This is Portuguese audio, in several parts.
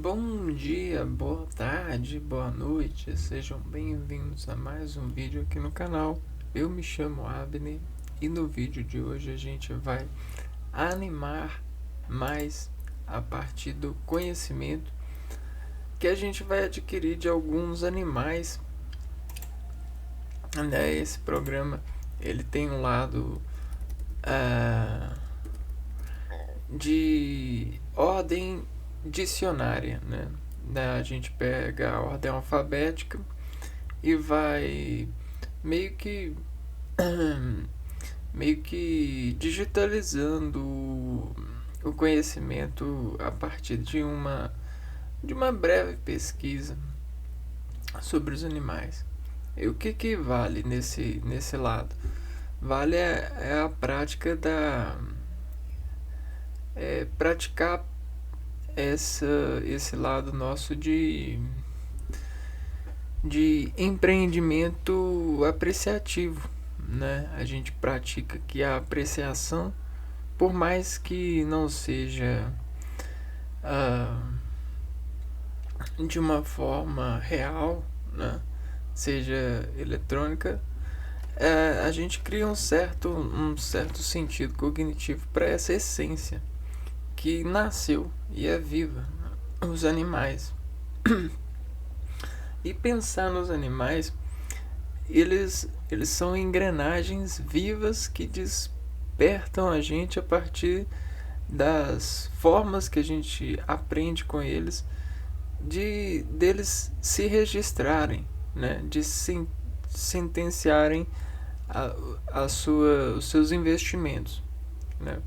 Bom dia, boa tarde, boa noite, sejam bem-vindos a mais um vídeo aqui no canal. Eu me chamo Abner e no vídeo de hoje a gente vai animar mais a partir do conhecimento que a gente vai adquirir de alguns animais, né? Esse programa ele tem um lado de ordem dicionária, né? A gente pega a ordem alfabética e vai meio que meio que digitalizando o conhecimento a partir de uma breve pesquisa sobre os animais. E o que vale nesse lado? Vale a prática praticar esse lado nosso de empreendimento apreciativo, né? A gente pratica aqui a apreciação, por mais que não seja de uma forma real, né? Seja eletrônica, a gente cria um certo sentido cognitivo para essa essência que nasceu e é viva, os animais. E pensar nos animais, eles são engrenagens vivas que despertam a gente a partir das formas que a gente aprende com eles, deles se registrarem, né? De sentenciarem os seus investimentos, né?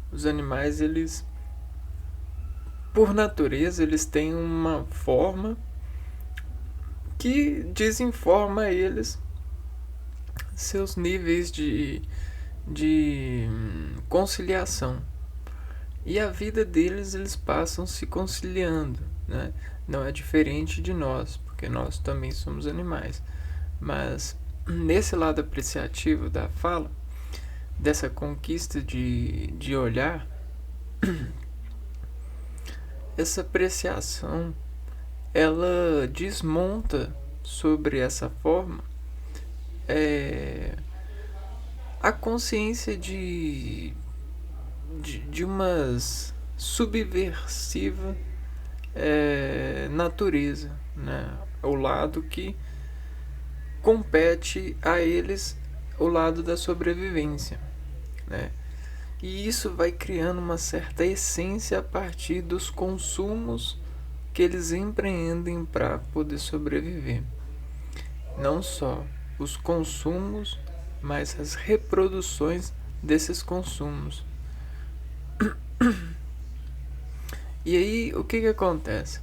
Os animais, eles, por natureza, eles têm uma forma que desinforma eles seus níveis de conciliação. E a vida deles, eles passam se conciliando, né? Não é diferente de nós, porque nós também somos animais. Mas nesse lado apreciativo da fala, dessa conquista de olhar, essa apreciação, ela desmonta sobre essa forma a consciência de umas subversiva natureza, né? O lado que compete a eles, o lado da sobrevivência, né? E isso vai criando uma certa essência a partir dos consumos que eles empreendem para poder sobreviver. Não só os consumos, mas as reproduções desses consumos. E aí, o que acontece?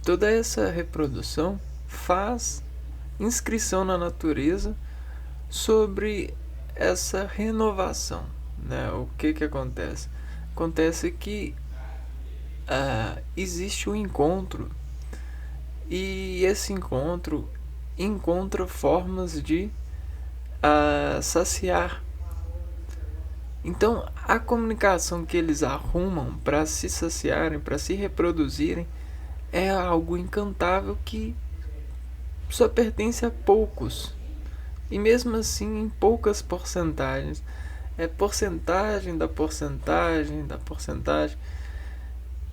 Toda essa reprodução faz inscrição na natureza sobre essa renovação, né? O que acontece? Acontece que existe um encontro, e esse encontro encontra formas de saciar. Então, a comunicação que eles arrumam para se saciarem, para se reproduzirem, é algo encantável que só pertence a poucos. E mesmo assim, em poucas porcentagens. É porcentagem da porcentagem da porcentagem.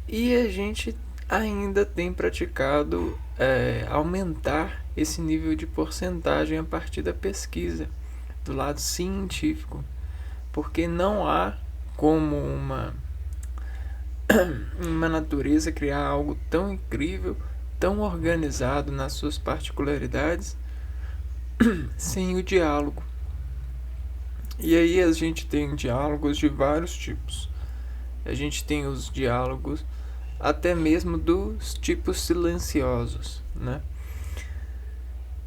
E a gente ainda tem praticado aumentar esse nível de porcentagem a partir da pesquisa, do lado científico. Porque não há como uma natureza criar algo tão incrível, tão organizado nas suas particularidades, sem o diálogo. E aí a gente tem diálogos de vários tipos. A gente tem os diálogos até mesmo dos tipos silenciosos, né?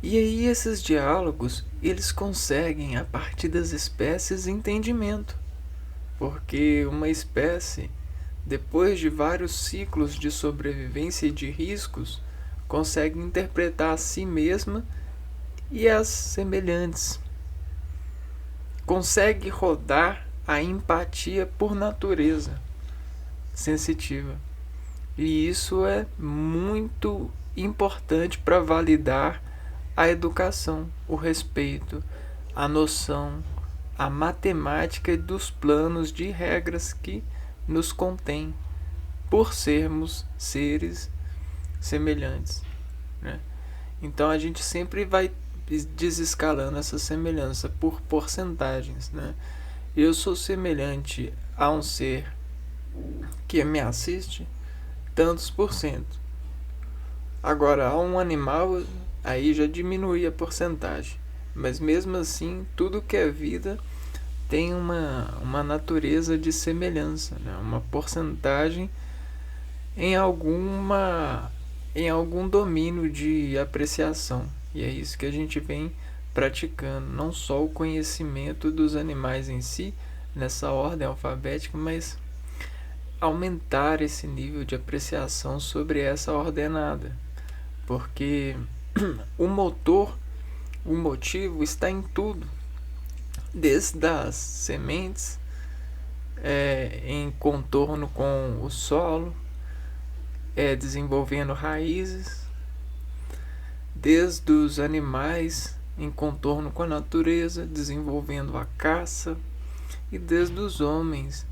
E aí esses diálogos, eles conseguem, a partir das espécies, entendimento. Porque uma espécie, depois de vários ciclos de sobrevivência e de riscos, consegue interpretar a si mesma e as semelhantes. Consegue rodar a empatia por natureza sensitiva. E isso é muito importante para validar a educação, o respeito, a noção, a matemática dos planos de regras que nos contém por sermos seres semelhantes, né? Então a gente sempre vai desescalando essa semelhança por porcentagens, né? Eu sou semelhante a um ser que me assiste tantos por cento. Agora, a um animal, aí já diminui a porcentagem. Mas mesmo assim, tudo que é vida tem uma natureza de semelhança, né? Uma porcentagem em algum domínio de apreciação. E é isso que a gente vem praticando, não só o conhecimento dos animais em si, nessa ordem alfabética, mas aumentar esse nível de apreciação sobre essa ordenada. Porque o motivo está em tudo, desde as sementes, em contorno com o solo, desenvolvendo raízes, desde os animais em contorno com a natureza, desenvolvendo a caça, e desde os homens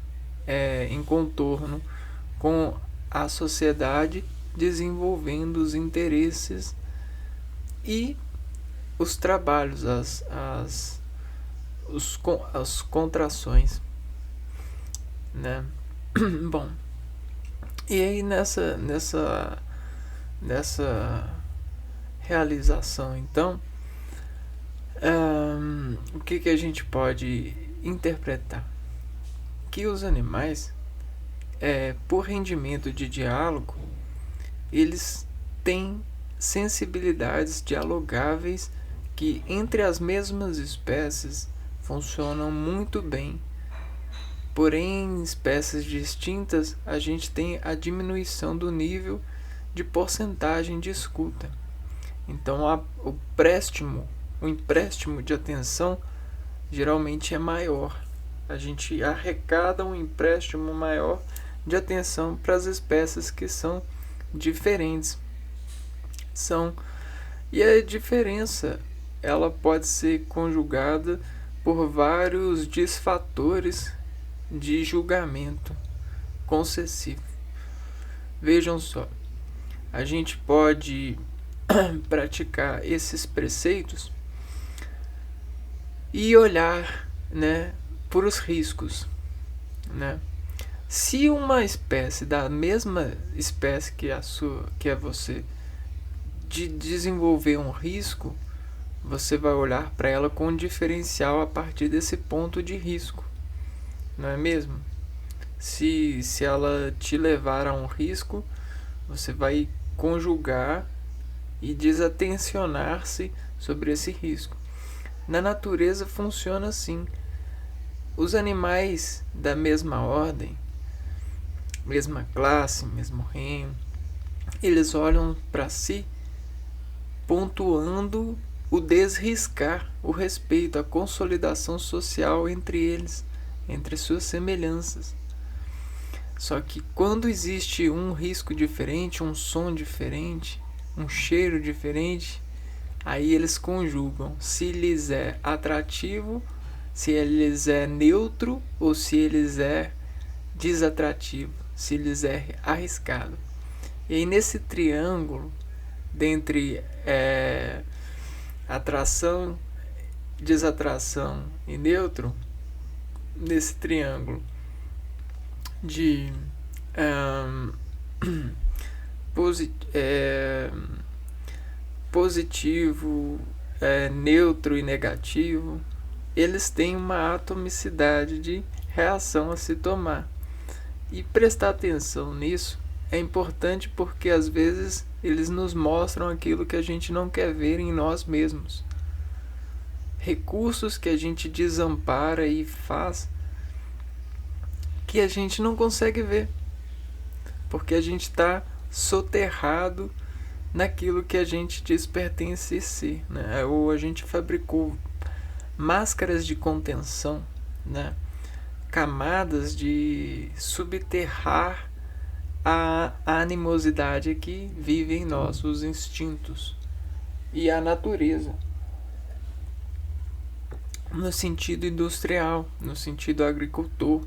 em contorno com a sociedade, desenvolvendo os interesses e os trabalhos, as contrações, né? Bom, e aí nessa realização, então, o que a gente pode interpretar? Que os animais, por rendimento de diálogo, eles têm sensibilidades dialogáveis que entre as mesmas espécies funcionam muito bem. Porém, em espécies distintas, a gente tem a diminuição do nível de porcentagem de escuta. Então, o empréstimo de atenção geralmente é maior. A gente arrecada um empréstimo maior de atenção para as espécies que são diferentes. E a diferença, ela pode ser conjugada por vários desfatores de julgamento concessivo. Vejam só, a gente pode praticar esses preceitos e olhar, né, por os riscos, né? Se uma espécie da mesma espécie que é você de desenvolver um risco, você vai olhar para ela com um diferencial a partir desse ponto de risco, não é mesmo? Se ela te levar a um risco, você vai conjugar e desatencionar-se sobre esse risco. Na natureza funciona assim. Os animais da mesma ordem, mesma classe, mesmo reino, eles olham para si pontuando o desriscar, o respeito, a consolidação social entre eles, entre suas semelhanças. Só que quando existe um risco diferente, um som diferente, um cheiro diferente, aí eles conjugam se lhes é atrativo, se eles é neutro ou se eles é desatrativo, se lhes é arriscado. E aí nesse triângulo, dentre atração, desatração e neutro, nesse triângulo de positivo, neutro e negativo, eles têm uma atomicidade de reação a se tomar. E prestar atenção nisso é importante porque às vezes eles nos mostram aquilo que a gente não quer ver em nós mesmos. Recursos que a gente desampara e faz que a gente não consegue ver, porque a gente está soterrado naquilo que a gente diz pertencer ser, né? Ou a gente fabricou máscaras de contenção, né? Camadas de subterrar a animosidade que vive em nós, os instintos e a natureza, no sentido industrial, no sentido agricultor,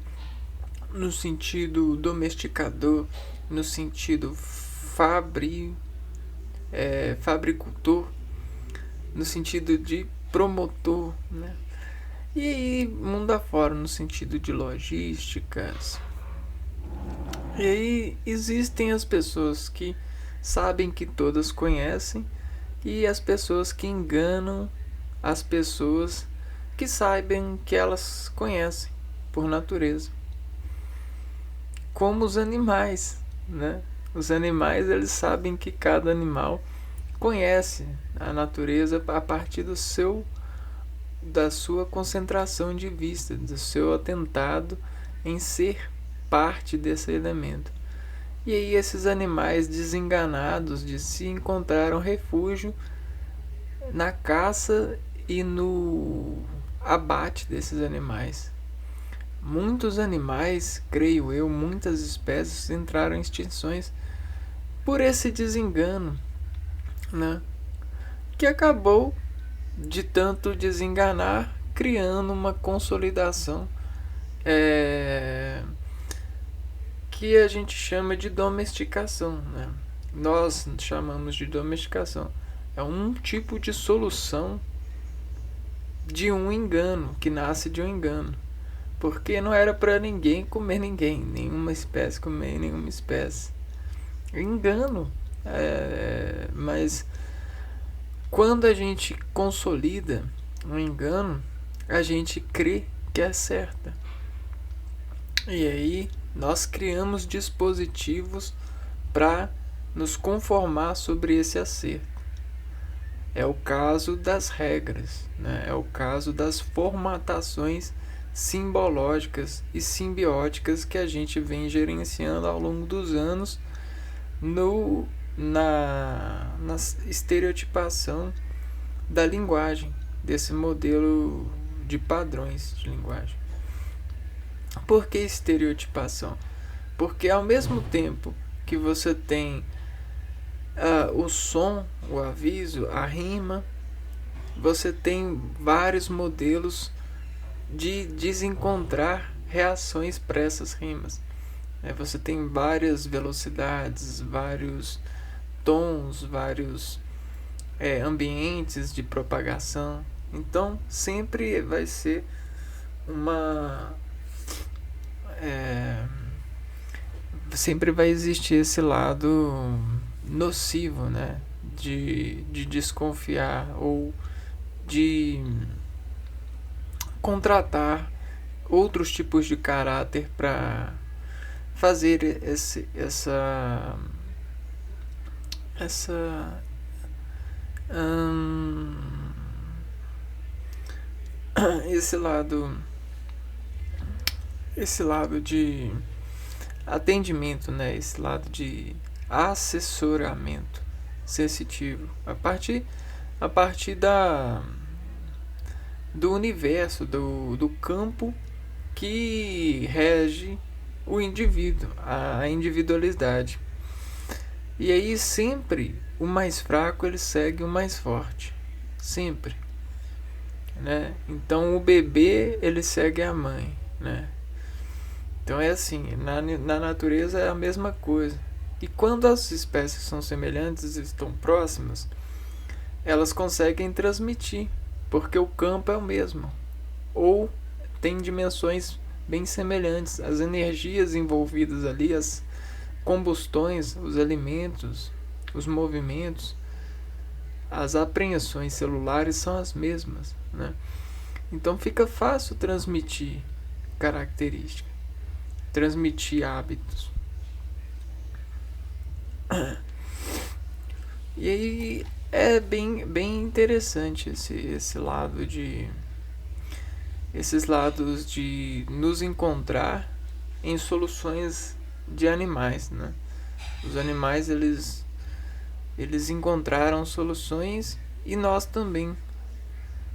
no sentido domesticador, no sentido fabricultor, no sentido de promotor, né? E aí, mundo afora, no sentido de logísticas. E aí existem as pessoas que sabem que todas conhecem e as pessoas que enganam as pessoas que sabem que elas conhecem por natureza. Como os animais, né? Os animais, eles sabem que cada animal conhece a natureza a partir da sua concentração de vista, do seu atentado em ser parte desse elemento. E aí esses animais desenganados de si encontraram refúgio na caça e no abate desses animais. Muitos animais, creio eu, muitas espécies entraram em extinções por esse desengano, né? Que acabou, de tanto desenganar, criando uma consolidação que a gente chama de domesticação, né? Nós chamamos de domesticação. É um tipo de solução de um engano, que nasce de um engano. Porque não era para ninguém comer ninguém, nenhuma espécie comer nenhuma espécie. Engano. Mas quando a gente consolida um engano, a gente crê que é certa. E aí nós criamos dispositivos para nos conformar sobre esse acerto. É o caso das regras, né? É o caso das formatações simbológicas e simbióticas que a gente vem gerenciando ao longo dos anos na estereotipação da linguagem, desse modelo de padrões de linguagem. Por que estereotipação? Porque ao mesmo tempo que você tem o som, o aviso, a rima, você tem vários modelos de desencontrar reações para essas rimas. Você tem várias velocidades, vários tons, vários ambientes de propagação. Então sempre vai ser sempre vai existir esse lado nocivo, né? De desconfiar ou de contratar outros tipos de caráter para fazer esse lado de atendimento, né? Esse lado de assessoramento sensitivo a partir do universo, do campo que rege o indivíduo, a individualidade. E aí sempre o mais fraco ele segue o mais forte, sempre, né? Então o bebê ele segue a mãe, né? Então é assim, na natureza é a mesma coisa. E quando as espécies são semelhantes e estão próximas, elas conseguem transmitir, porque o campo é o mesmo, ou tem dimensões bem semelhantes. As energias envolvidas ali, as combustões, os alimentos, os movimentos, as apreensões celulares são as mesmas, né? Então fica fácil transmitir características, transmitir hábitos. E aí é bem interessante esses lados de nos encontrar em soluções de animais, né? Os animais eles encontraram soluções e nós também.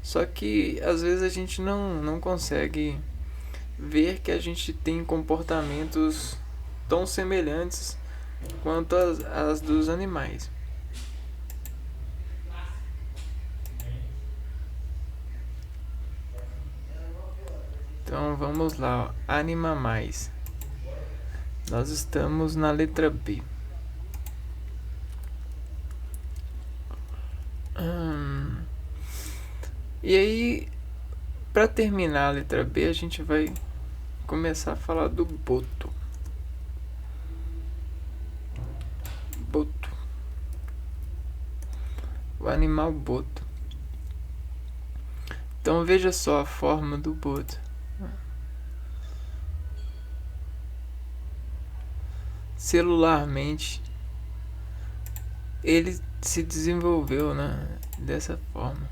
Só que às vezes a gente não consegue ver que a gente tem comportamentos tão semelhantes quanto as dos animais. Então vamos lá, ó. Anima mais. Nós estamos na letra B. E aí, para terminar a letra B, a gente vai começar a falar do boto. Boto. O animal boto. Então veja só a forma do boto. Celularmente, ele se desenvolveu, né, dessa forma.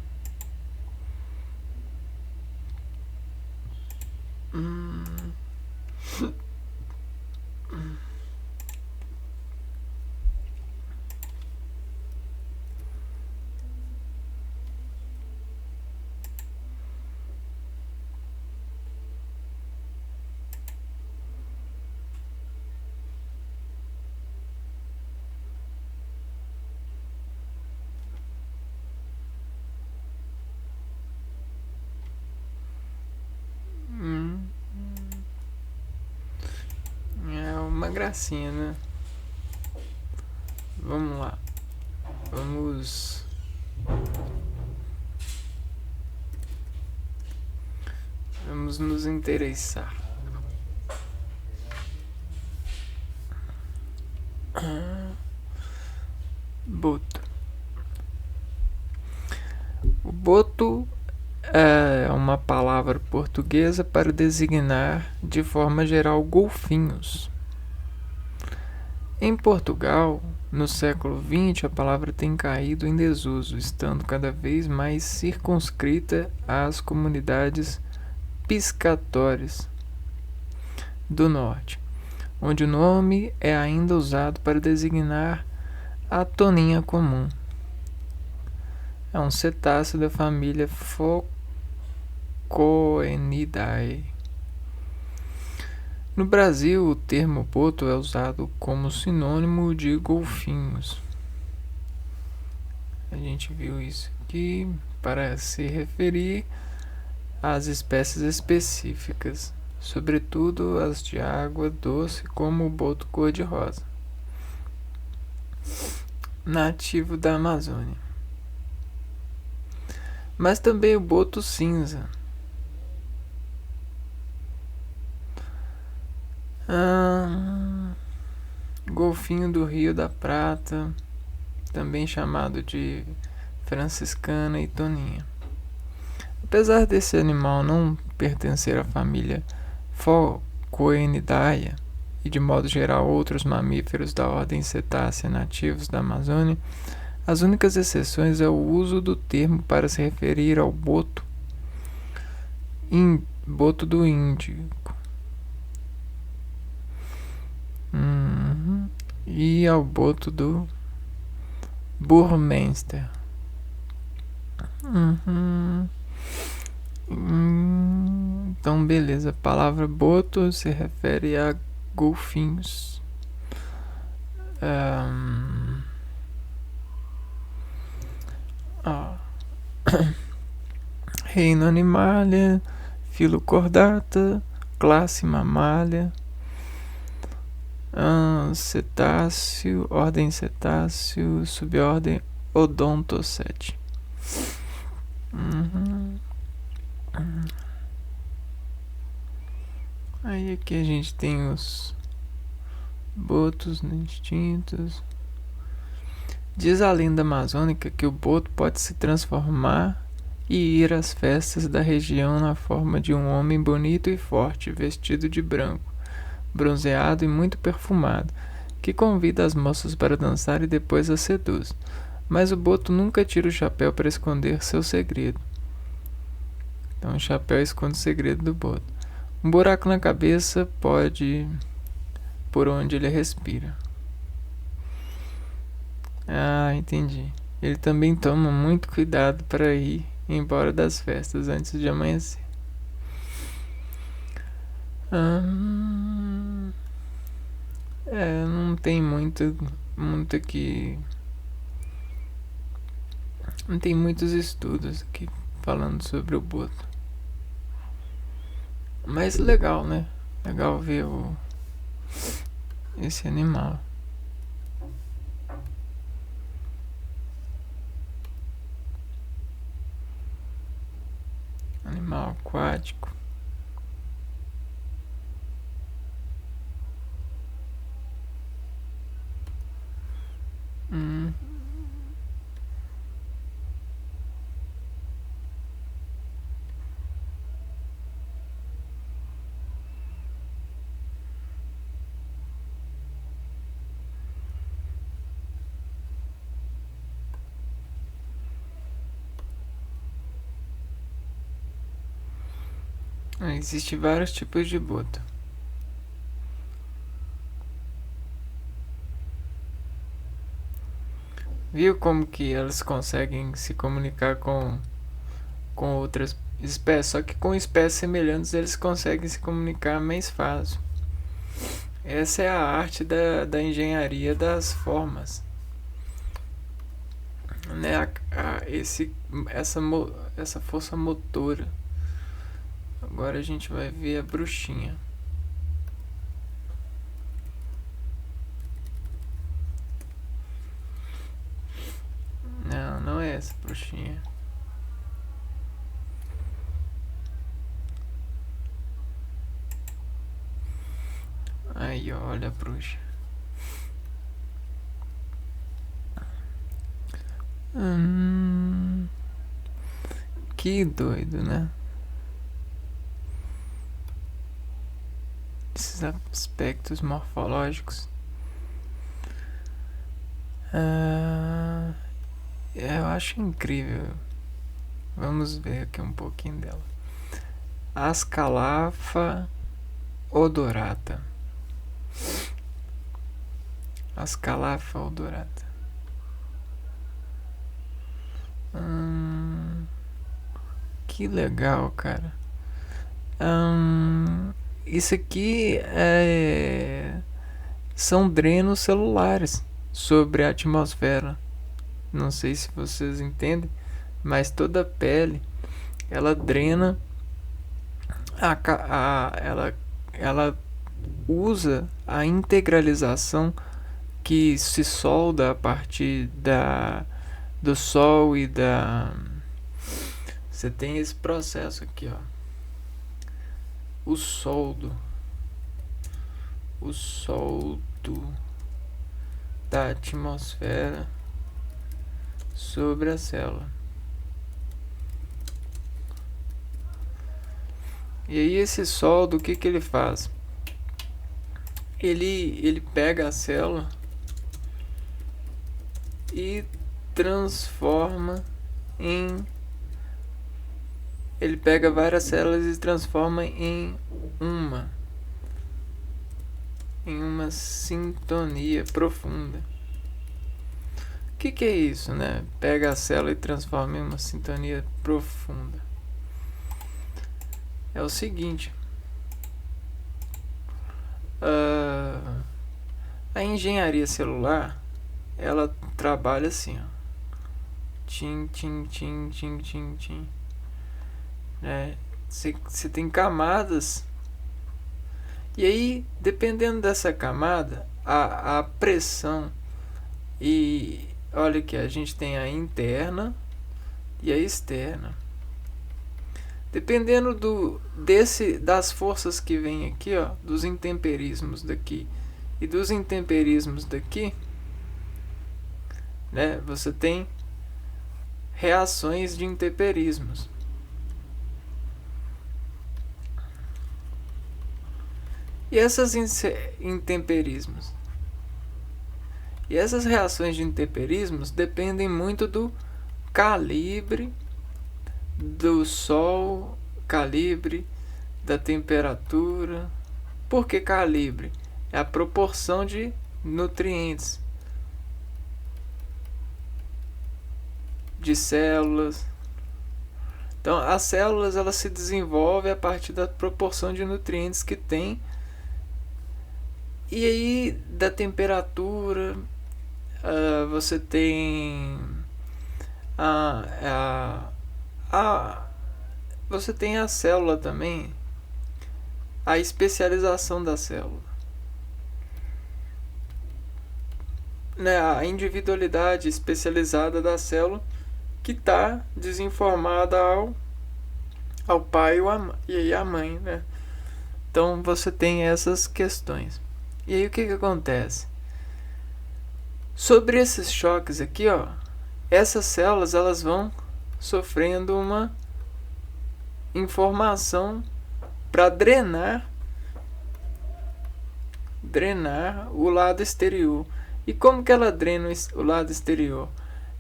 É uma gracinha, né? Vamos lá. Vamos nos interessar. Boto. O boto é uma palavra portuguesa para designar, de forma geral, golfinhos. Em Portugal, no século XX, a palavra tem caído em desuso, estando cada vez mais circunscrita às comunidades piscatórias do norte, onde o nome é ainda usado para designar a toninha comum. É um cetáceo da família Phocoenidae. No Brasil, o termo boto é usado como sinônimo de golfinhos. A gente viu isso aqui para se referir às espécies específicas, sobretudo as de água doce, como o boto cor-de-rosa, nativo da Amazônia. Mas também o boto cinza. Golfinho do Rio da Prata, também chamado de franciscana e toninha. Apesar desse animal não pertencer à família Phocoenidae e de modo geral outros mamíferos da ordem cetácea nativos da Amazônia, as únicas exceções é o uso do termo para se referir ao boto do Índico e ao boto do Burmester. Então, beleza. A palavra boto se refere a golfinhos. Reino Animalia, filo Chordata, classe Mammalia, cetáceo, ordem cetáceo, subordem Odontocete. Aí aqui a gente tem os botos extintos. Diz a lenda amazônica que o boto pode se transformar e ir às festas da região na forma de um homem bonito e forte, vestido de branco, bronzeado e muito perfumado, que convida as moças para dançar e depois as seduz. Mas o boto nunca tira o chapéu para esconder seu segredo. Então o chapéu esconde o segredo do boto. Um buraco na cabeça pode por onde ele respira. Entendi. Ele também toma muito cuidado para ir embora das festas antes de amanhecer. Não tem muito aqui. Não tem muitos estudos aqui falando sobre o boto. Mas legal, né? Legal ver esse animal. Animal aquático. Hum. Existem vários tipos de boto. Viu como que elas conseguem se comunicar com outras espécies? Só que com espécies semelhantes eles conseguem se comunicar mais fácil. Essa é a arte da engenharia das formas. Né? Essa força motora. Agora a gente vai ver a bruxinha. Não, não é essa bruxinha. Aí, olha a bruxa. Que doido, né? Esses aspectos morfológicos. Eu acho incrível. Vamos ver aqui um pouquinho dela. Ascalafa odorata. Ascalafa odorata. Que legal, cara. Isso aqui são drenos celulares sobre a atmosfera. Não sei se vocês entendem, mas toda a pele ela drena, ela usa a integralização que se solda a partir do sol e da. Você tem esse processo aqui, ó. O soldo da atmosfera sobre a célula. E aí esse soldo, o que ele faz? Ele pega a célula e transforma em. Ele pega várias células e transforma em uma sintonia profunda. O que é isso, né? Pega a célula e transforma em uma sintonia profunda. É o seguinte. A engenharia celular, ela trabalha assim, ó. Tim, tim, tim, tim, tim, tim. Você tem camadas. E aí, dependendo dessa camada, a pressão. E olha que a gente tem a interna e a externa. Dependendo das forças que vem aqui, ó, dos intemperismos daqui e dos intemperismos daqui, né? Você tem reações de intemperismos. E essas intemperismos? E essas reações de intemperismos dependem muito do calibre do sol, calibre da temperatura. Por que calibre? É a proporção de nutrientes, de células. Então, as células elas se desenvolvem a partir da proporção de nutrientes que tem E aí, da temperatura, você tem você tem a célula também, a especialização da célula, né? A individualidade especializada da célula que está desinformada ao pai e à mãe, né? Então você tem essas questões. E aí o que acontece? Sobre esses choques aqui, ó, essas células elas vão sofrendo uma informação para drenar o lado exterior. E como que ela drena o lado exterior?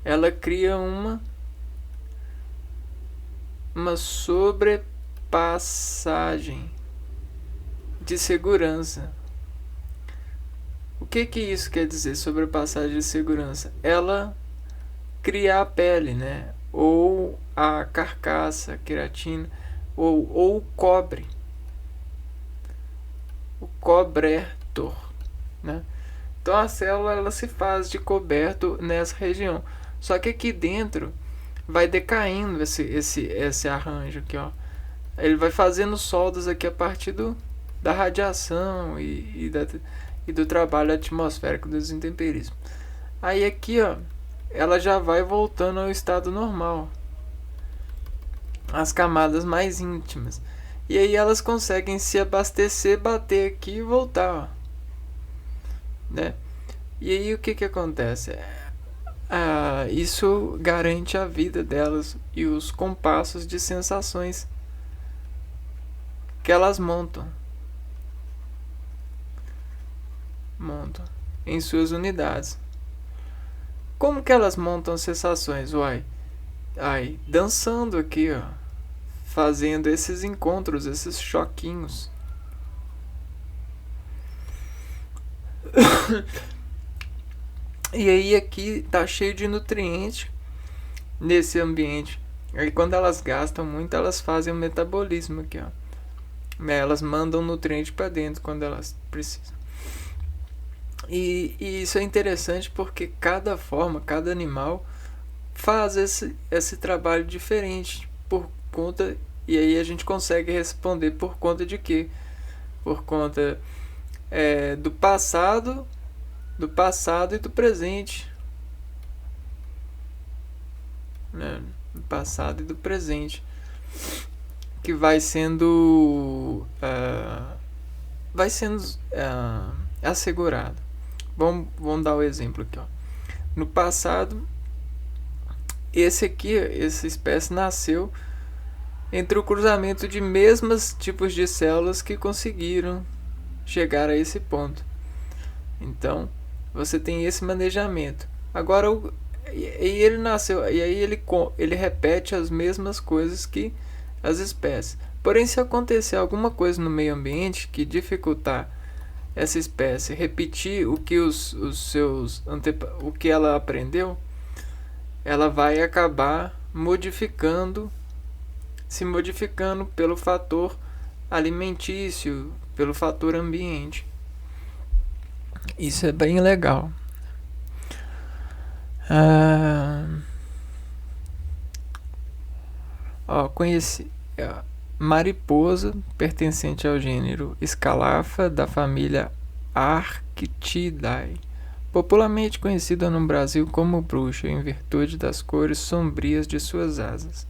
Ela cria uma sobrepassagem de segurança. O que isso quer dizer, sobrepassagem de segurança? Ela cria a pele, né? Ou a carcaça, a queratina, ou o cobre. O cobertor, né? Então a célula ela se faz de coberto nessa região. Só que aqui dentro vai decaindo esse arranjo aqui, ó. Ele vai fazendo soldas aqui a partir da radiação e do trabalho atmosférico dos intemperismos. Aí aqui, ó, ela já vai voltando ao estado normal, as camadas mais íntimas. E aí elas conseguem se abastecer, bater aqui e voltar, ó, né? E aí o que acontece? Isso garante a vida delas e os compassos de sensações que elas montam em suas unidades. Como que elas montam sensações? Dançando aqui, ó, fazendo esses encontros, esses choquinhos. E aí aqui tá cheio de nutrientes nesse ambiente. Aí quando elas gastam muito, elas fazem um metabolismo aqui, ó. Elas mandam nutriente para dentro quando elas precisam. E isso é interessante porque cada animal faz esse trabalho diferente por conta, e aí a gente consegue responder por conta de quê? Por conta do passado e do presente, né? Do passado e do presente, que vai sendo assegurado. Vamos dar o exemplo aqui, ó. No passado, essa espécie nasceu entre o cruzamento de mesmos tipos de células que conseguiram chegar a esse ponto. Então, você tem esse manejamento. Agora, ele nasceu, e aí ele repete as mesmas coisas que as espécies. Porém, se acontecer alguma coisa no meio ambiente que dificultar essa espécie repetir o que o que ela aprendeu, ela vai acabar se modificando pelo fator alimentício, pelo fator ambiente. Isso é bem legal. Conheci mariposa pertencente ao gênero Scalafa da família Arctidae, popularmente conhecida no Brasil como bruxa em virtude das cores sombrias de suas asas.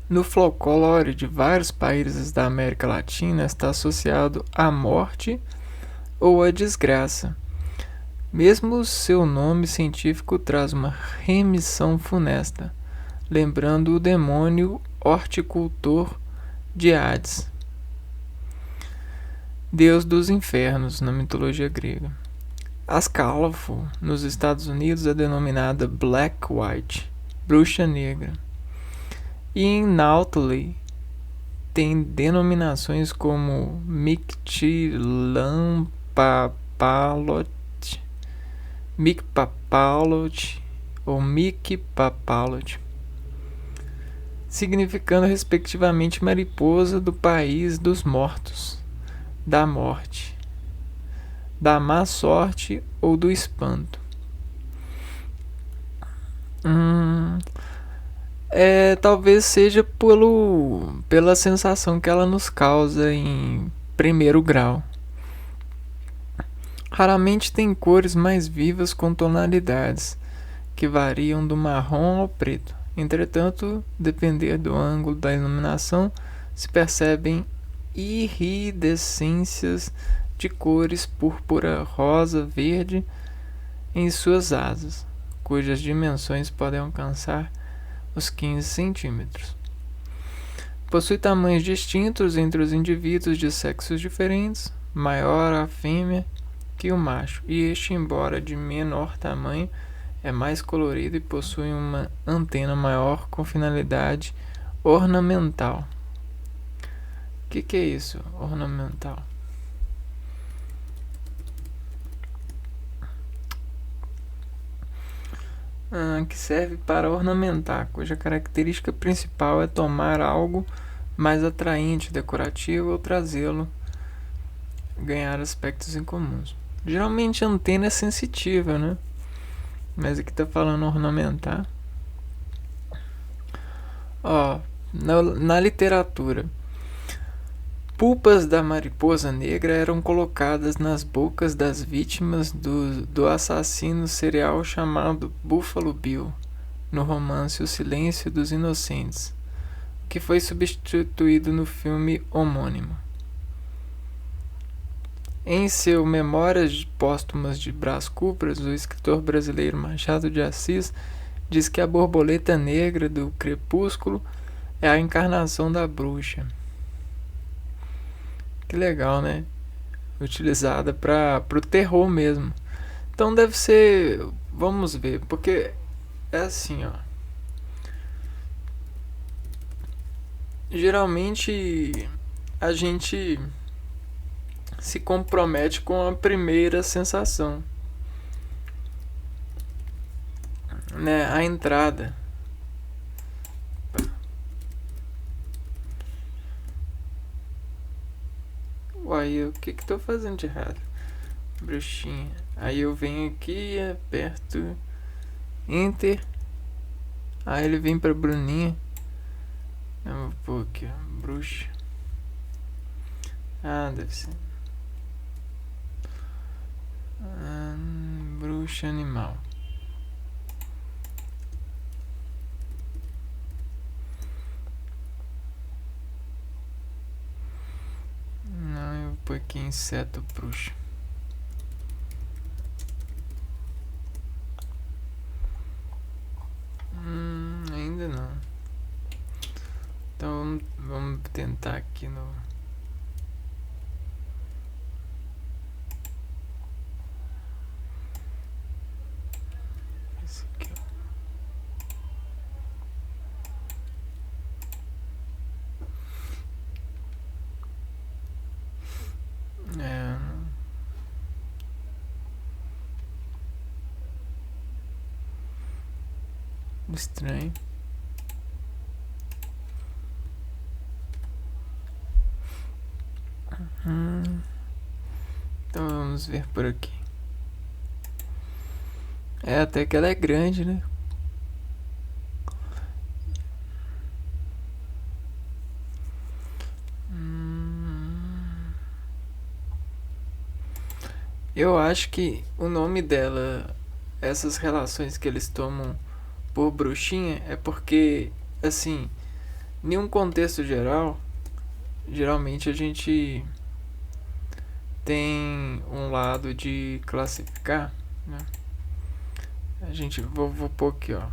No folclore de vários países da América Latina está associado à morte ou à desgraça. Mesmo seu nome científico traz uma remissão funesta, lembrando o demônio horticultor de Hades, deus dos infernos na mitologia grega. Ascalfo, nos Estados Unidos, é denominada Black White, bruxa negra. E em Nautili tem denominações como Micpapalot ou Micpapalot, significando respectivamente mariposa do país dos mortos, da morte, da má sorte ou do espanto? Talvez seja pela sensação que ela nos causa em primeiro grau. Raramente tem cores mais vivas com tonalidades que variam do marrom ao preto. Entretanto, depender do ângulo da iluminação, se percebem iridescências de cores púrpura, rosa, verde em suas asas, cujas dimensões podem alcançar os 15 centímetros. Possui tamanhos distintos entre os indivíduos de sexos diferentes, maior a fêmea que o macho, e este, embora de menor tamanho, é mais colorido e possui uma antena maior com finalidade ornamental. O que é isso, ornamental? Que serve para ornamentar, cuja característica principal é tomar algo mais atraente, decorativo ou trazê-lo ganhar aspectos incomuns. Geralmente a antena é sensitiva, né? Mas aqui tá falando ornamentar. Na literatura, pulpas da mariposa negra eram colocadas nas bocas das vítimas do assassino serial chamado Buffalo Bill, no romance O Silêncio dos Inocentes, que foi substituído no filme homônimo. Em seu Memórias Póstumas de Brás Cubas, o escritor brasileiro Machado de Assis diz que a borboleta negra do crepúsculo é a encarnação da bruxa. Que legal, né? Utilizada para o terror mesmo. Então deve ser... Vamos ver, porque é assim, ó. Geralmente a gente se compromete com a primeira sensação, né? A entrada. Uai, o que tô fazendo de errado? Bruxinha. Aí eu venho aqui, aperto Enter. Aí ele vem pra Bruninha. Eu vou pôr aqui, ó, bruxa. Deve ser. Bruxa animal. Não, eu vou pôr aqui inseto bruxa. Ainda não. Então vamos tentar aqui no... Esse aqui, ó. Estranho. Então vamos ver por aqui. Até que ela é grande, né? Eu acho que o nome dela, essas relações que eles tomam por bruxinha, é porque, assim, em um contexto geral, geralmente a gente tem um lado de classificar, né? A gente, vou pôr aqui, ó,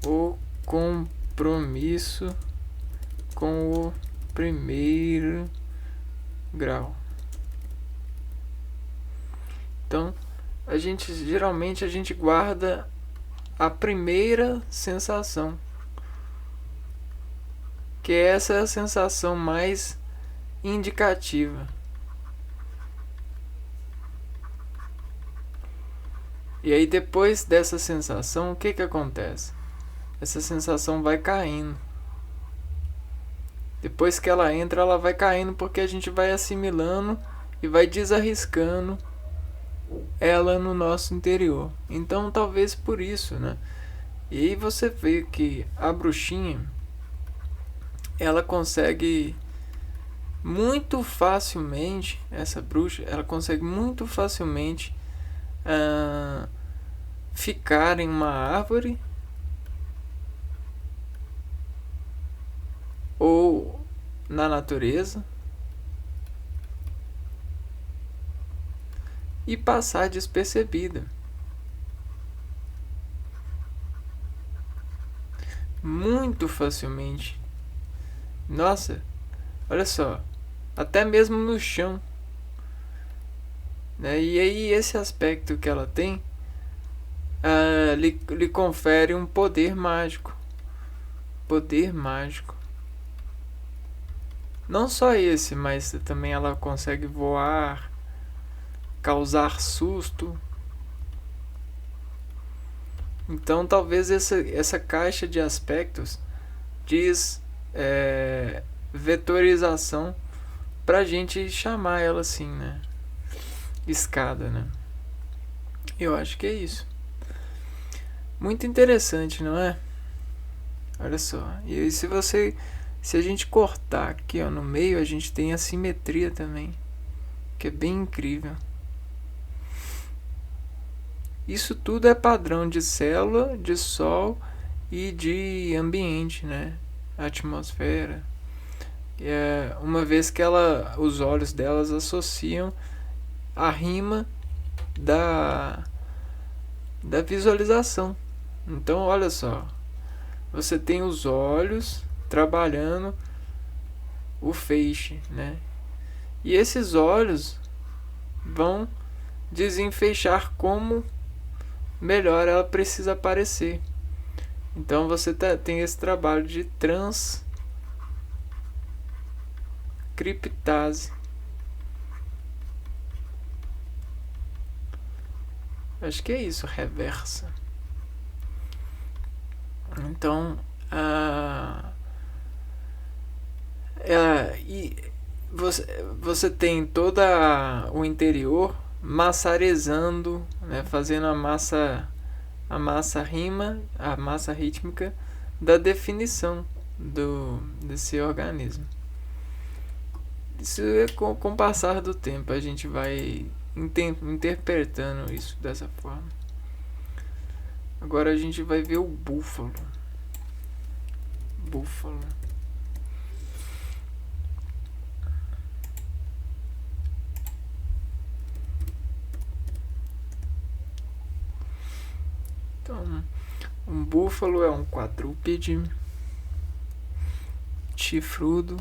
o compromisso com o primeiro grau. Então, geralmente a gente guarda a primeira sensação, que essa é a sensação mais indicativa. E aí depois dessa sensação, o que acontece? Essa sensação vai caindo. Depois que ela entra, ela vai caindo porque a gente vai assimilando e vai desarriscando ela no nosso interior. Então, talvez por isso, né? E aí você vê que a bruxinha, ela consegue muito facilmente, essa bruxa, ela consegue muito facilmente ficar em uma árvore ou na natureza e passar despercebida. Muito facilmente. Nossa, olha só, até mesmo no chão, né? E aí esse aspecto que ela tem lhe confere um poder mágico. Poder mágico. Não só esse, mas também ela consegue voar, causar susto. Então talvez essa caixa de aspectos diz vetorização pra gente chamar ela assim, né? Escada, né? Eu acho que é isso. Muito interessante, não é? Olha só. E se a gente cortar aqui, ó, no meio, a gente tem a simetria também, que é bem incrível. Isso tudo é padrão de célula, de sol e de ambiente, né? Atmosfera. Uma vez que os olhos delas associam a rima da visualização. Então, olha só, você tem os olhos trabalhando o feixe, né? E esses olhos vão desenfeixar como melhor ela precisa aparecer. Então você tem esse trabalho de transcriptase. Acho que é isso, reversa. Então, e você tem todo o interior massarezando, né, fazendo a massa rítmica da definição desse organismo. Isso é com o passar do tempo, a gente vai interpretando isso dessa forma. Agora a gente vai ver o búfalo. Então, um búfalo é um quadrúpede chifrudo.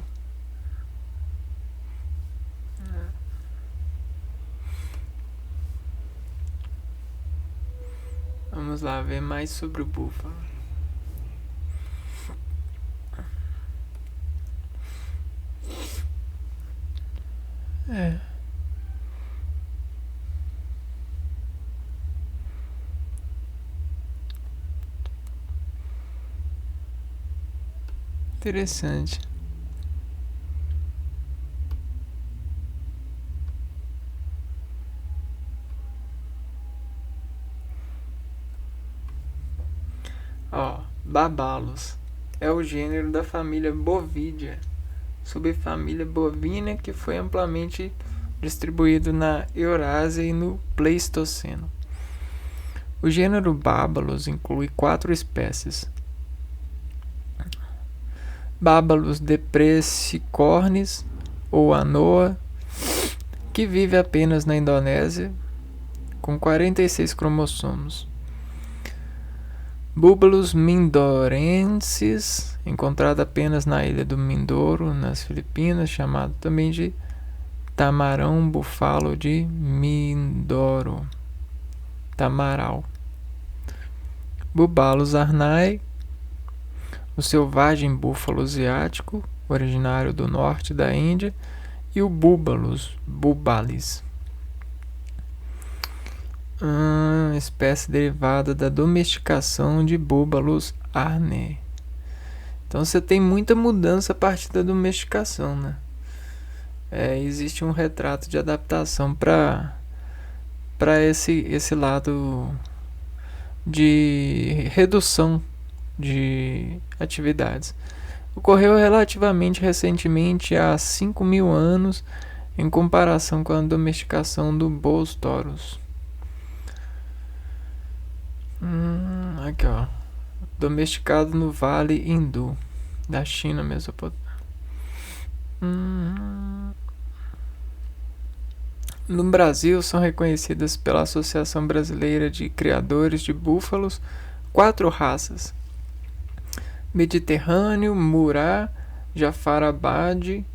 Vamos lá ver mais sobre o búfalo. Interessante. Babalos é o gênero da família Bovidae, subfamília bovina que foi amplamente distribuído na Eurásia e no Pleistoceno. O gênero Babalos inclui 4 espécies: Babalus depressicornis ou anoa, que vive apenas na Indonésia, com 46 cromossomos. Búbalos mindorensis, encontrado apenas na ilha do Mindoro, nas Filipinas, chamado também de tamarão búfalo de Mindoro, tamaral. Bubalus arnai, o selvagem búfalo asiático, originário do norte da Índia, e o Búbalus bubalis, espécie derivada da domesticação de Búbalus arne. Então você tem muita mudança a partir da domesticação, né? Existe um retrato de adaptação para esse lado de redução de atividades. Ocorreu relativamente recentemente, há 5.000 anos, em comparação com a domesticação do Bos Taurus. Aqui, ó. Domesticado no Vale Hindu da China Mesopotâmica. No Brasil, são reconhecidas pela Associação Brasileira de Criadores de Búfalos 4 raças: Mediterrâneo, Murá, Jafarabad,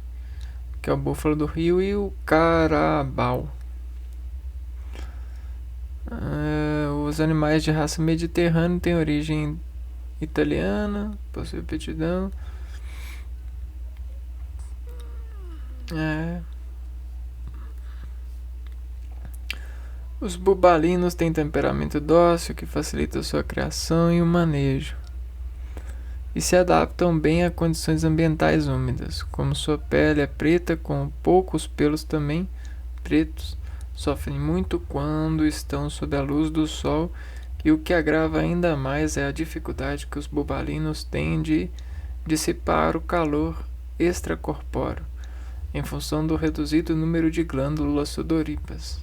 que é o búfalo do Rio, e o Carabao. Os animais de raça mediterrânea têm origem italiana, possui aptidão. Os bubalinos têm temperamento dócil que facilita sua criação e o manejo, e se adaptam bem a condições ambientais úmidas. Como sua pele é preta, com poucos pelos também pretos, sofrem muito quando estão sob a luz do sol, e o que agrava ainda mais é a dificuldade que os bubalinos têm de dissipar o calor extracorpóreo, em função do reduzido número de glândulas sudoríparas.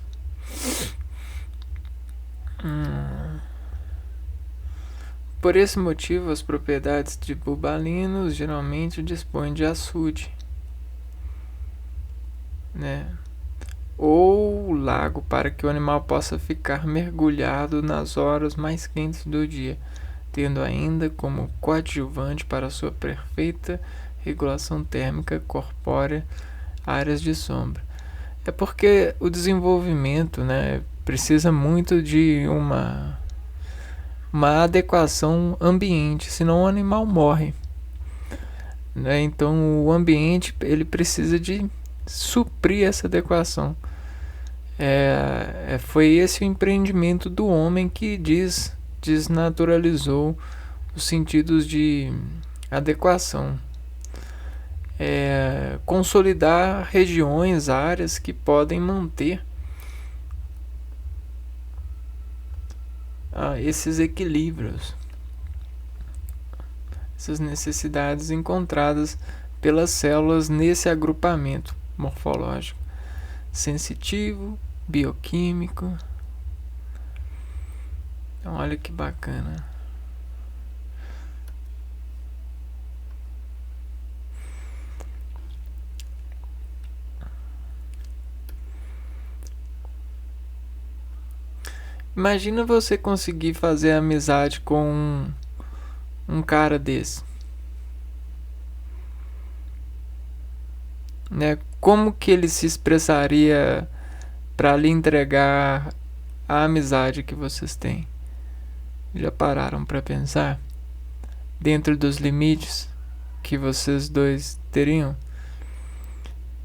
Por esse motivo, as propriedades de bubalinos geralmente dispõem de açude, né? Ou lago, para que o animal possa ficar mergulhado nas horas mais quentes do dia, tendo ainda como coadjuvante para sua perfeita regulação térmica corpórea áreas de sombra. É porque o desenvolvimento, né, precisa muito de uma adequação ambiente, senão o animal morre, né? Então o ambiente ele precisa de suprir essa adequação. Foi esse o empreendimento do homem que desnaturalizou os sentidos de adequação. Consolidar regiões, áreas que podem manter esses equilíbrios, essas necessidades encontradas pelas células nesse agrupamento morfológico, sensitivo, bioquímico. Então, olha que bacana. Imagina você conseguir fazer amizade com um cara desse, né? Como que ele se expressaria para lhe entregar a amizade que vocês têm? Já pararam para pensar? Dentro dos limites que vocês dois teriam?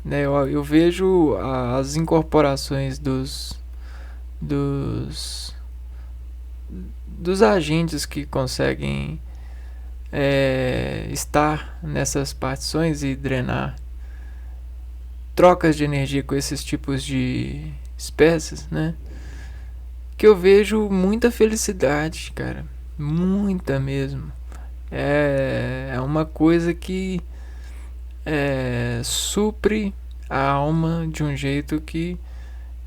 Né? Eu vejo as incorporações dos agentes que conseguem estar nessas partições e drenar trocas de energia com esses tipos de espécies, né? Que eu vejo muita felicidade, cara, muita mesmo. É uma coisa que supre a alma de um jeito que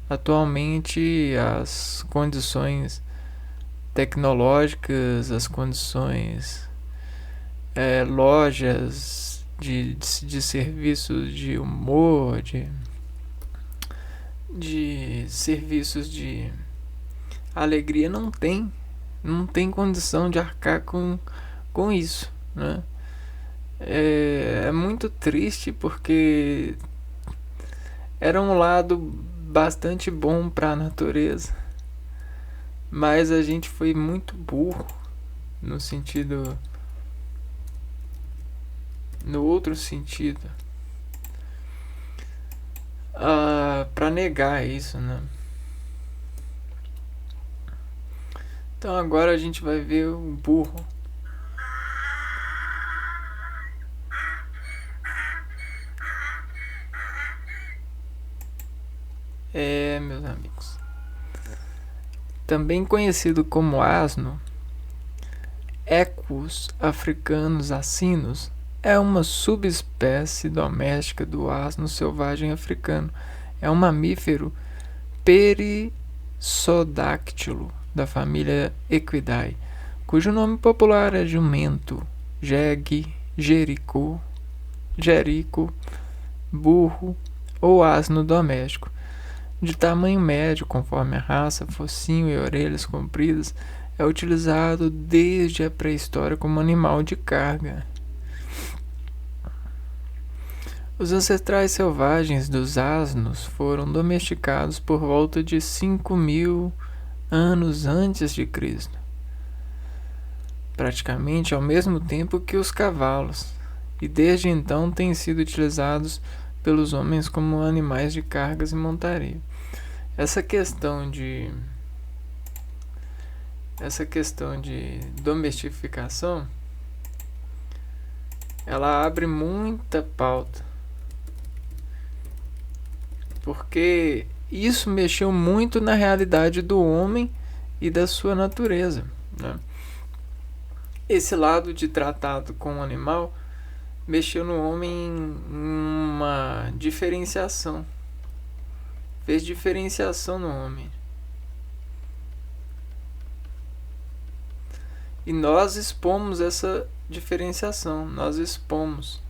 atualmente as condições tecnológicas, as condições lojas de serviços de humor, de serviços de alegria não tem condição de arcar com isso, né? É muito triste, porque era um lado bastante bom para a natureza, mas a gente foi muito burro no outro sentido, para negar isso, né? Então agora a gente vai ver o burro. também conhecido como asno, Equus africanus asinus, é uma subespécie doméstica do asno selvagem africano. É um mamífero perissodactilo da família Equidae, cujo nome popular é jumento, jegue, jerico, burro ou asno doméstico. De tamanho médio, conforme a raça, focinho e orelhas compridas, é utilizado desde a pré-história como animal de carga. Os ancestrais selvagens dos asnos foram domesticados por volta de 5.000 anos antes de Cristo, praticamente ao mesmo tempo que os cavalos, e desde então têm sido utilizados pelos homens como animais de cargas e montaria. Essa questão de domesticação, ela abre muita pauta, porque isso mexeu muito na realidade do homem e da sua natureza, né? Esse lado de tratado com o animal mexeu no homem em uma diferenciação, fez diferenciação no homem. E nós expomos essa diferenciação, nós expomos.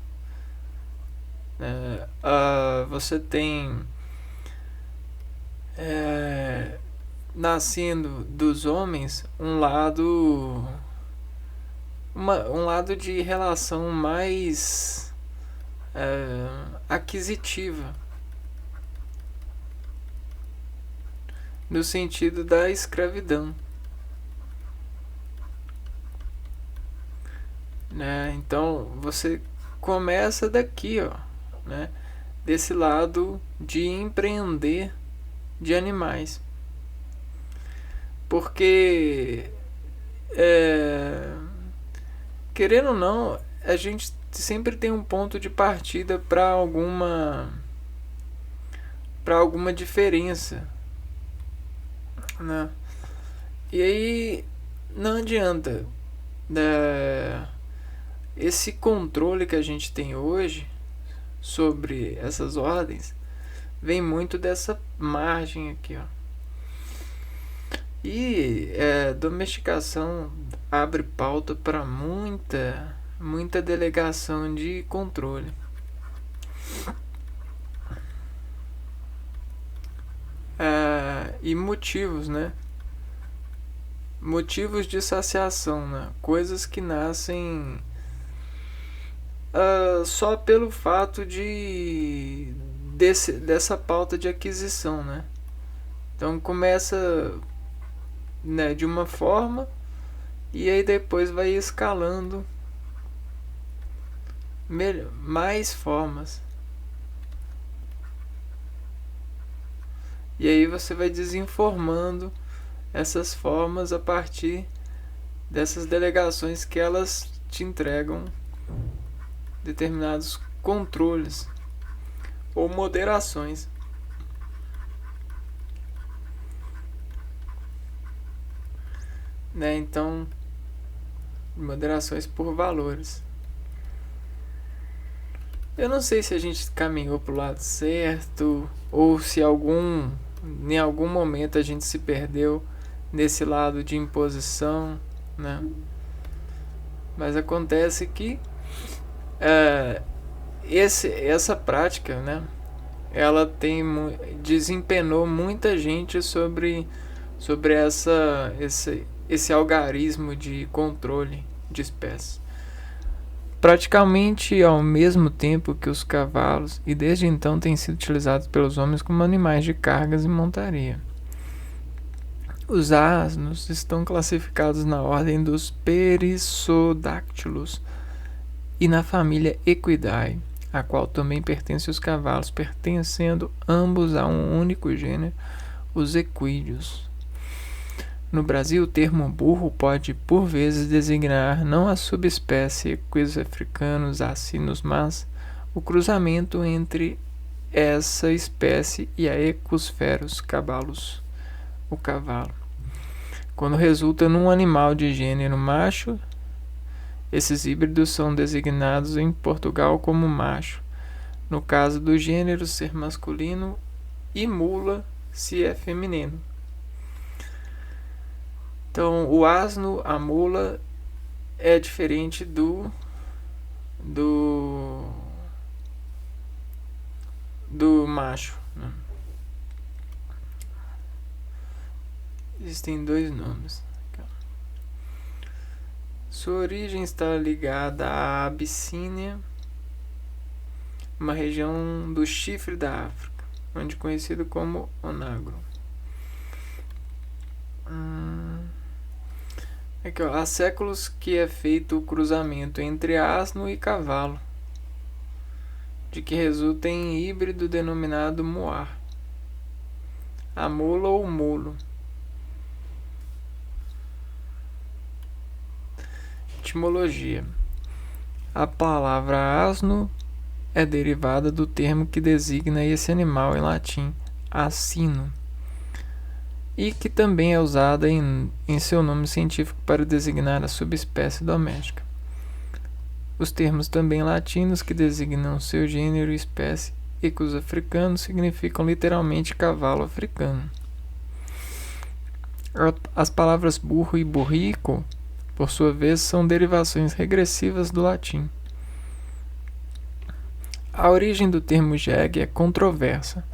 Você tem nascendo dos homens um lado de relação mais aquisitiva, no sentido da escravidão, né? Então você começa daqui, né? Desse lado de empreender de animais, porque querendo ou não, a gente sempre tem um ponto de partida para alguma diferença, né? E aí não adianta, esse controle que a gente tem hoje sobre essas ordens vem muito dessa margem aqui, E domesticação abre pauta para muita delegação de controle. E motivos, né? Motivos de saciação, né? Coisas que nascem só pelo fato dessa pauta de aquisição, né? Então começa, né, de uma forma e aí depois vai escalando mais formas. E aí você vai desinformando essas formas a partir dessas delegações que elas te entregam determinados controles ou moderações. Né? Então, moderações por valores. Eu não sei se a gente caminhou para o lado certo ou se em algum momento a gente se perdeu nesse lado de imposição, né? Mas acontece que essa prática, né, ela desempenou muita gente sobre esse algarismo de controle de espécies. Praticamente ao mesmo tempo que os cavalos, e desde então têm sido utilizados pelos homens como animais de cargas e montaria. Os asnos estão classificados na ordem dos perissodactilos e na família Equidae, a qual também pertencem os cavalos, pertencendo ambos a um único gênero, os equídeos. No Brasil, o termo burro pode, por vezes, designar não a subespécie Equus africanus asinus, mas o cruzamento entre essa espécie e a Equus ferus cabalus, o cavalo. Quando resulta num animal de gênero macho, esses híbridos são designados em Portugal como macho, no caso do gênero ser masculino, e mula se é feminino. Então, o asno, a mula, é diferente do macho, né? Existem dois nomes. Sua origem está ligada à Abissínia, uma região do chifre da África, onde conhecido como onagro. Aqui, ó, há séculos que é feito o cruzamento entre asno e cavalo, de que resulta em híbrido denominado moar, a mula ou mulo. Etimologia: a palavra asno é derivada do termo que designa esse animal em latim, asino, e que também é usada em seu nome científico para designar a subespécie doméstica. Os termos também latinos que designam seu gênero e espécie, equus africanos, significam literalmente cavalo africano. As palavras burro e burrico, por sua vez, são derivações regressivas do latim. A origem do termo jegue é controversa,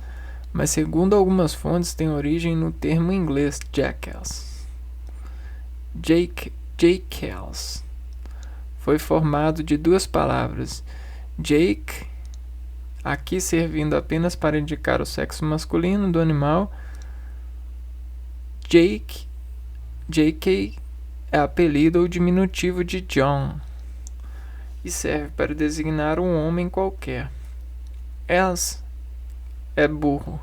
mas segundo algumas fontes tem origem no termo inglês jackass. Jackass foi formado de duas palavras, jake, aqui servindo apenas para indicar o sexo masculino do animal. JK é apelido ou diminutivo de John e serve para designar um homem qualquer. As é burro.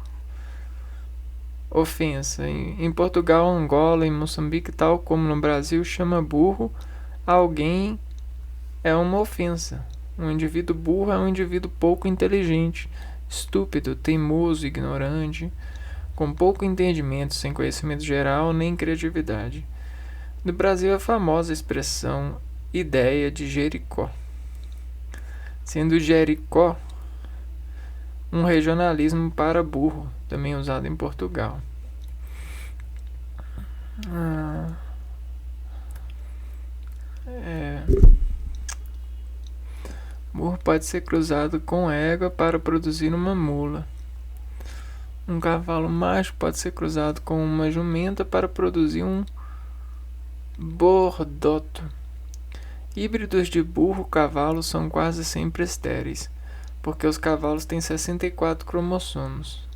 Ofensa: em Portugal, Angola e Moçambique, tal como no Brasil, chama burro alguém é uma ofensa. Um indivíduo burro é um indivíduo pouco inteligente, estúpido, teimoso, ignorante, com pouco entendimento, sem conhecimento geral nem criatividade. No Brasil é famosa a expressão ideia de Jericó, sendo Jericó um regionalismo para burro, também usado em Portugal. Burro pode ser cruzado com égua para produzir uma mula. Um cavalo macho pode ser cruzado com uma jumenta para produzir um bordoto. Híbridos de burro-cavalo são quase sempre estéreis, porque os cavalos têm 64 cromossomos,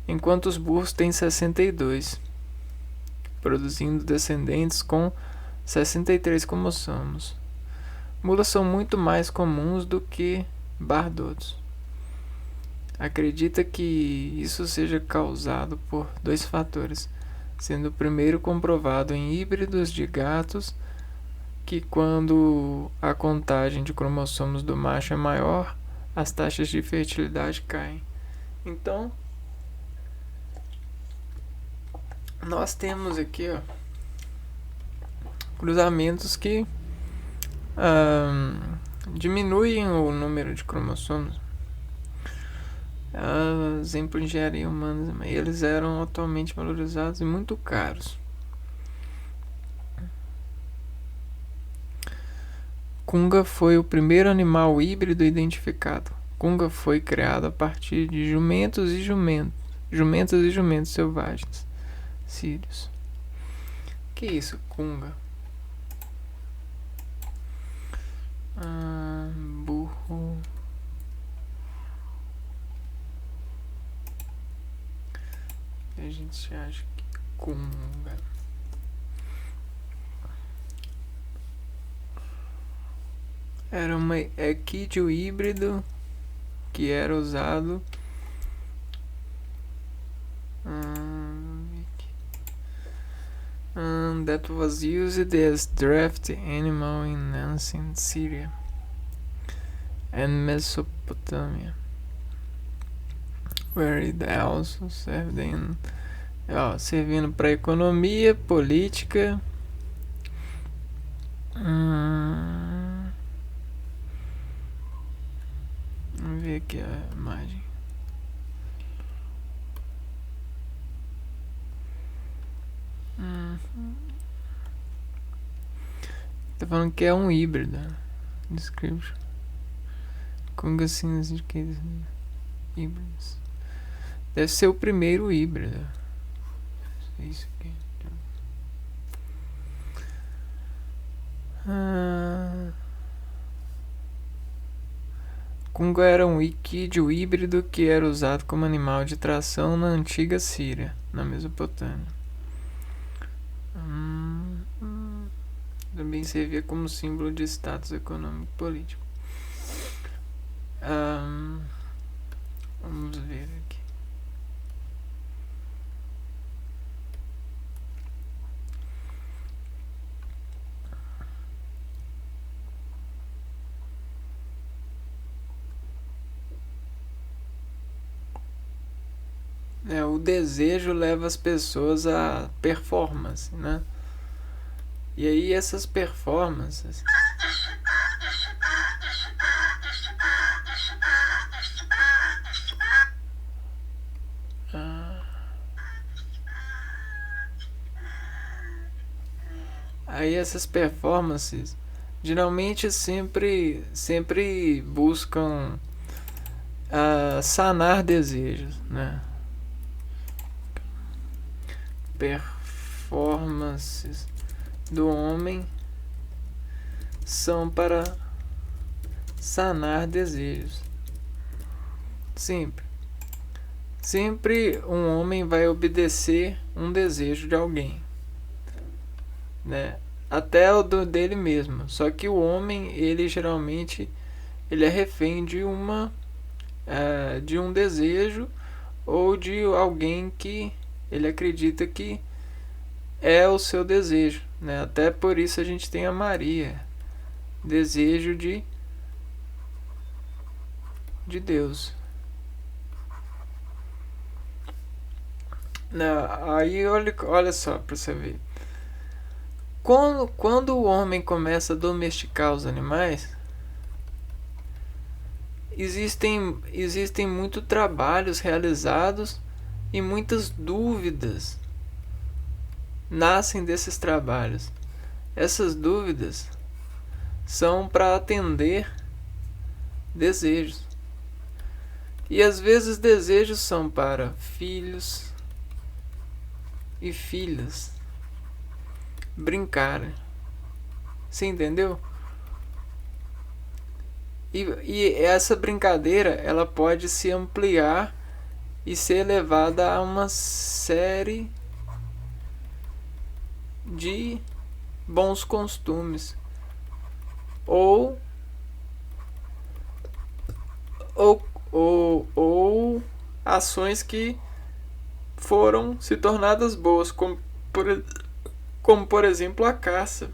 enquanto os burros têm 62, produzindo descendentes com 63 cromossomos. Mulas são muito mais comuns do que bardotos. Acredita que isso seja causado por dois fatores, sendo o primeiro comprovado em híbridos de gatos, que quando a contagem de cromossomos do macho é maior, as taxas de fertilidade caem. Então, nós temos aqui, ó, cruzamentos que diminuem o número de cromossomos. Exemplo, engenharia humana, eles eram atualmente valorizados e muito caros. Cunga foi o primeiro animal híbrido identificado. Cunga foi criado a partir de jumentos e jumentos selvagens, sírios. Que é isso, Cunga? Burro. A gente acha que Cunga era uma equídeo híbrido que era usado that was used as draft animal in ancient Syria and Mesopotamia, where it also served in Ó, servindo para economia, política. Vamos ver aqui a imagem. Tá falando que é um híbrido. Description. Congacinhos de que híbridos. Deve ser o primeiro híbrido. Isso aqui. Congo era um equídeo híbrido que era usado como animal de tração na antiga Síria, na Mesopotâmia. Também servia como símbolo de status econômico e político. Vamos ver aqui. O desejo leva as pessoas a performance, né? E aí essas performances geralmente sempre buscam sanar desejos, né? Performances do homem são para sanar desejos. Sempre um homem vai obedecer um desejo de alguém, né? Até o dele mesmo. Só que o homem, ele geralmente é refém de um desejo ou de alguém que ele acredita que é o seu desejo, né? Até por isso a gente tem a Maria, desejo de Deus. Aí olha só para você ver. Quando o homem começa a domesticar os animais, existem muitos trabalhos realizados e muitas dúvidas nascem desses trabalhos. Essas dúvidas são para atender desejos. E às vezes desejos são para filhos e filhas brincarem. Você entendeu? E essa brincadeira, ela pode se ampliar e ser levada a uma série de bons costumes ou ações que foram se tornadas boas, como por exemplo a caça.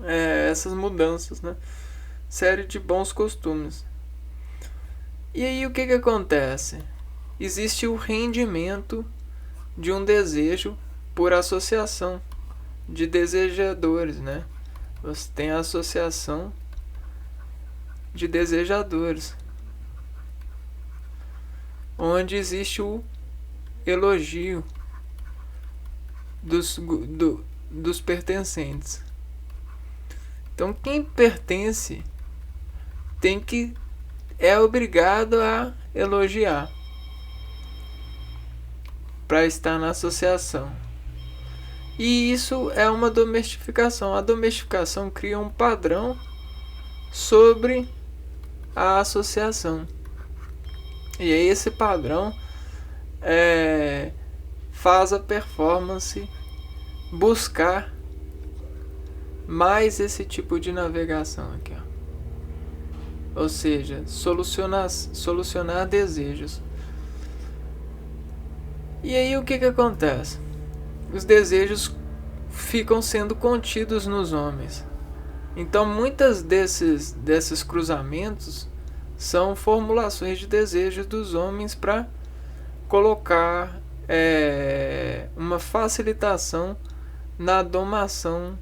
Essas mudanças, né? Série de bons costumes. E aí o que acontece? Existe o rendimento de um desejo por associação de desejadores, né? Você tem a associação de desejadores, onde existe o elogio dos pertencentes. Então quem pertence é obrigado a elogiar para estar na associação. E isso é uma domesticação. A domesticação cria um padrão sobre a associação. E aí esse padrão faz a performance buscar mais esse tipo de navegação aqui, ó. Ou seja, solucionar desejos. E aí o que acontece? Os desejos ficam sendo contidos nos homens. Então muitas desses cruzamentos são formulações de desejos dos homens para colocar uma facilitação na domação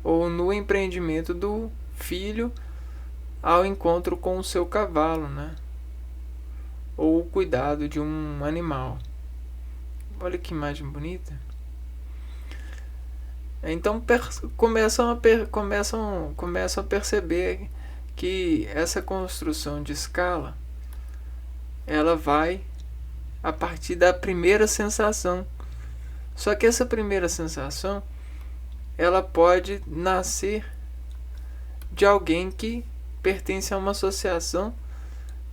ou no empreendimento do filho ao encontro com o seu cavalo, né? Ou o cuidado de um animal. Olha que imagem bonita. Então começam a perceber que essa construção de escala, ela vai a partir da primeira sensação. Só que essa primeira sensação, ela pode nascer de alguém que pertence a uma associação,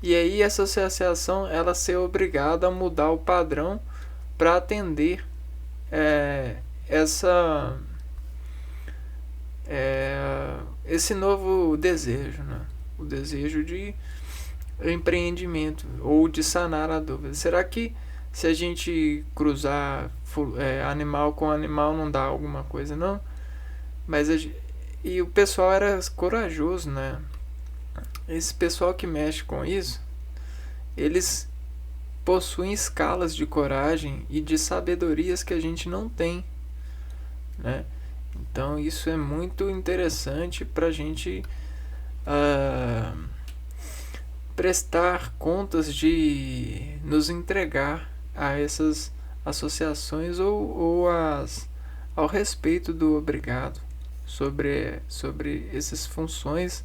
e aí essa associação ela ser obrigada a mudar o padrão para atender esse novo desejo, né? O desejo de empreendimento ou de sanar a dúvida. Será que se a gente cruzar animal com animal não dá alguma coisa, não? Mas e o pessoal era corajoso, né? Esse pessoal que mexe com isso, eles possuem escalas de coragem e de sabedorias que a gente não tem, né? Então isso é muito interessante para a gente prestar contas, de nos entregar a essas associações ou ao respeito do obrigado sobre essas funções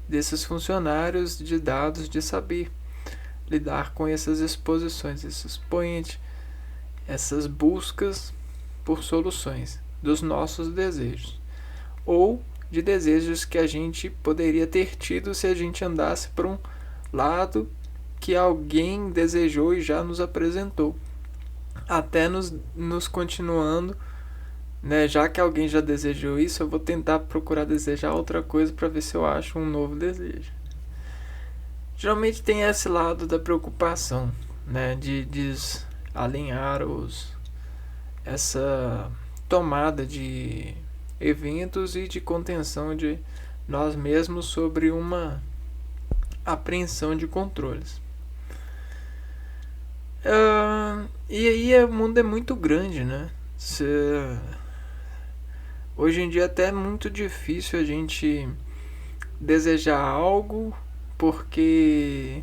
desses funcionários de dados, de saber lidar com essas exposições, esses expoentes, essas buscas por soluções dos nossos desejos, ou de desejos que a gente poderia ter tido se a gente andasse por um lado que alguém desejou e já nos apresentou, até nos continuando, né? Já que alguém já desejou isso, eu vou tentar procurar desejar outra coisa para ver se eu acho um novo desejo. Geralmente tem esse lado da preocupação, né? De alinhar essa tomada de eventos e de contenção de nós mesmos sobre uma apreensão de controles. E aí o mundo é muito grande, né? Hoje em dia até é muito difícil a gente desejar algo, porque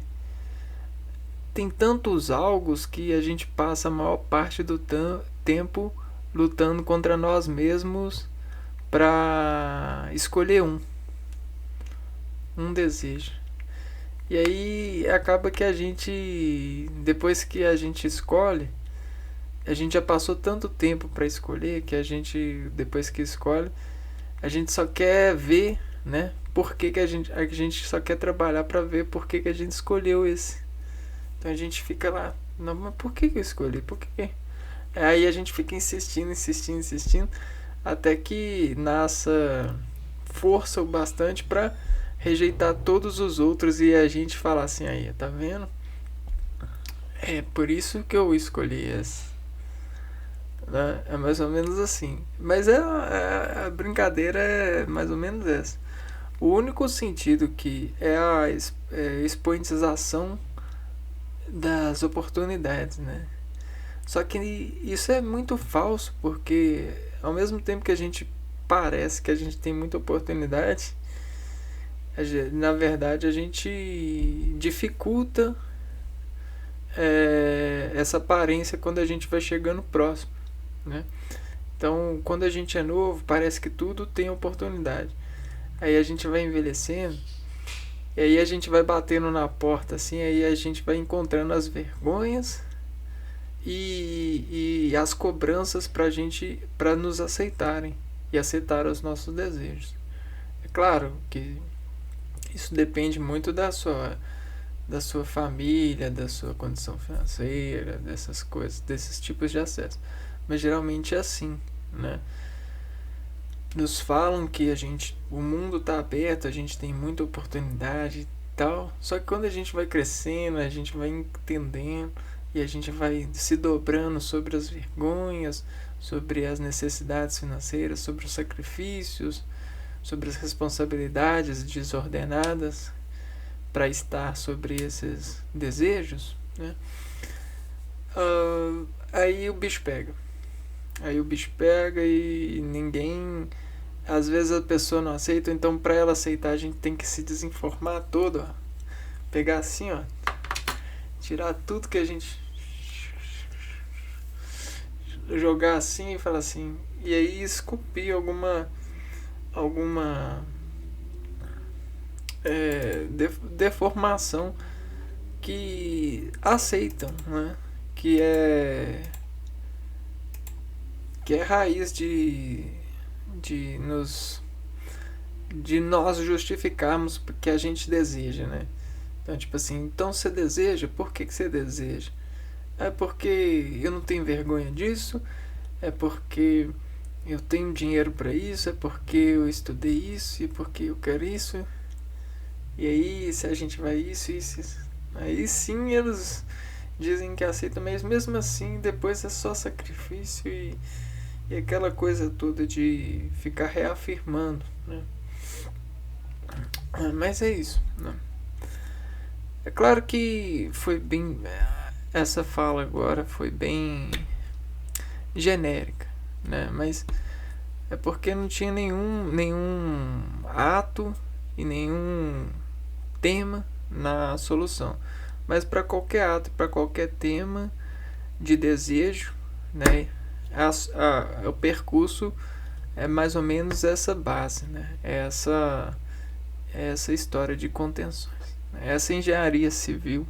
tem tantos algos que a gente passa a maior parte do tempo lutando contra nós mesmos para escolher um desejo. E aí acaba que a gente, depois que a gente escolhe, a gente já passou tanto tempo para escolher que a gente, depois que escolhe, a gente só quer ver, né? Por que a gente só quer trabalhar para ver por que a gente escolheu esse. Então a gente fica lá, não, mas por que eu escolhi? Por que? Aí a gente fica insistindo, até que nasça força o bastante para rejeitar todos os outros e a gente falar assim, aí, tá vendo? É por isso que eu escolhi esse. Né? É mais ou menos assim. Mas a brincadeira é mais ou menos essa. O único sentido que é a expoentização das oportunidades, né? Só que isso é muito falso, porque ao mesmo tempo que a gente parece que a gente tem muita oportunidade, na verdade a gente dificulta essa aparência quando a gente vai chegando próximo, né? Então, quando a gente é novo, parece que tudo tem oportunidade. Aí a gente vai envelhecendo, e aí a gente vai batendo na porta, assim, aí a gente vai encontrando as vergonhas e as cobranças para nos aceitarem e aceitar os nossos desejos. É claro que isso depende muito da sua família, da sua condição financeira, dessas coisas, desses tipos de acesso. Mas geralmente é assim, né? Nos falam que o mundo está aberto, a gente tem muita oportunidade e tal. Só que quando a gente vai crescendo, a gente vai entendendo e a gente vai se dobrando sobre as vergonhas, sobre as necessidades financeiras, sobre os sacrifícios, sobre as responsabilidades desordenadas para estar sobre esses desejos, né? Aí o bicho pega. Aí o bicho pega e ninguém. Às vezes a pessoa não aceita, então pra ela aceitar a gente tem que se desinformar todo, ó. Pegar assim, ó. Tirar tudo que a gente. Jogar assim e falar assim. E aí esculpir alguma deformação que aceitam, né? Que é raiz de nos de nós justificarmos o que a gente deseja, né? Então, tipo assim, então você deseja, por que você deseja? É porque eu não tenho vergonha disso, é porque eu tenho dinheiro para isso, é porque eu estudei isso, e porque eu quero isso. E aí, se a gente vai isso, aí sim eles dizem que aceitam, mas mesmo assim depois é só sacrifício e aquela coisa toda de ficar reafirmando, né? Mas é isso, né? É claro que foi bem. Essa fala agora foi bem genérica, né? Mas é porque não tinha nenhum ato e nenhum tema na solução. Mas para qualquer ato, para qualquer tema de desejo, né? O percurso é mais ou menos essa base, né? Essa história de contenções, essa engenharia civil.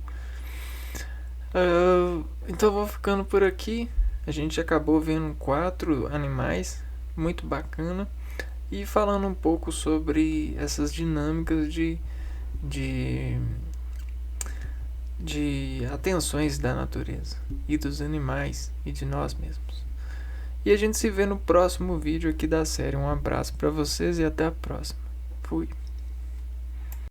Então eu vou ficando por aqui. A gente acabou vendo 4 animais, muito bacana, e falando um pouco sobre essas dinâmicas de atenções da natureza e dos animais e de nós mesmos. E a gente se vê no próximo vídeo aqui da série. Um abraço para vocês e até a próxima. Fui.